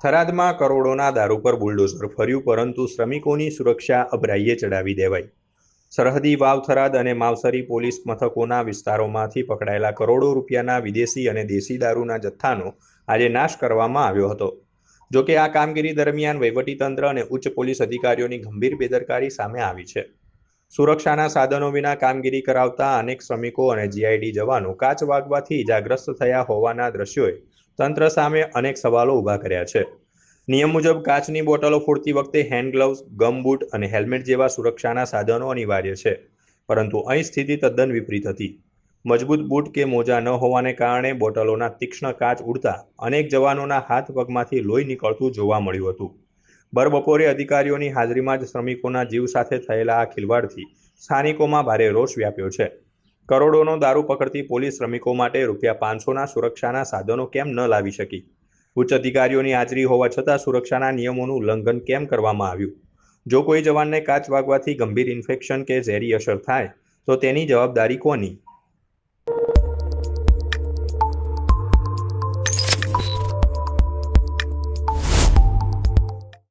થરાદમાં કરોડોના દારૂ પર બુલડોઝર ફર્યું, પરંતુ શ્રમિકોની સુરક્ષા અભરાઈએ ચડાવી દેવાઈ. સરહદી વાવ થરાદ અને માવસરી પોલીસ મથકોના વિસ્તારોમાંથી પકડાયેલા કરોડો રૂપિયાના વિદેશી અને દેશી દારૂના જથ્થાનો આજે નાશ કરવામાં આવ્યો હતો. જોકે આ કામગીરી દરમિયાન વહીવટીતંત્ર અને ઉચ્ચ પોલીસ અધિકારીઓની ગંભીર બેદરકારી સામે આવી છે. સુરક્ષાના સાધનો વિના કામગીરી કરાવતા અનેક શ્રમિકો અને જીઆઈડી જવાનો કાચ વાગવાથી ઇજાગ્રસ્ત થયા હોવાના દ્રશ્યોએ તંત્ર સામે અનેક સવાલો ઊભા કર્યા છે. નિયમ મુજબ કાચની બોટલો ફોડતી વખતે હેન્ડ ગ્લવ્સ, ગમ બૂટ અને હેલ્મેટ જેવા સુરક્ષાના સાધનો અનિવાર્ય છે, પરંતુ અહીં સ્થિતિ તદ્દન વિપરીત હતી. મજબૂત બૂટ કે મોજા ન હોવાને કારણે બોટલોના તીક્ષ્ણ કાચ ઉડતા અનેક જવાનોના હાથ પગમાંથી લોહી નીકળતું જોવા મળ્યું હતું. બપોરે અધિકારીઓની હાજરીમાં જ શ્રમિકોના જીવ સાથે થયેલા આ ખિલવાડથી સ્થાનિકોમાં ભારે રોષ વ્યાપ્યો છે. કરોડોનો દારૂ પકડતી પોલીસ શ્રમિકો માટે ₹500ના સુરક્ષાના સાધનો કેમ ન લાવી શકી? ઉચ્ચ અધિકારીઓની હાજરી હોવા છતાં સુરક્ષાના નિયમોનું ઉલ્લંઘન કેમ કરવામાં આવ્યું? જો કોઈ જવાનને કાચ વાગવાથી ગંભીર ઇન્ફેક્શન કે ઝેરી અસર થાય તો તેની જવાબદારી કોની?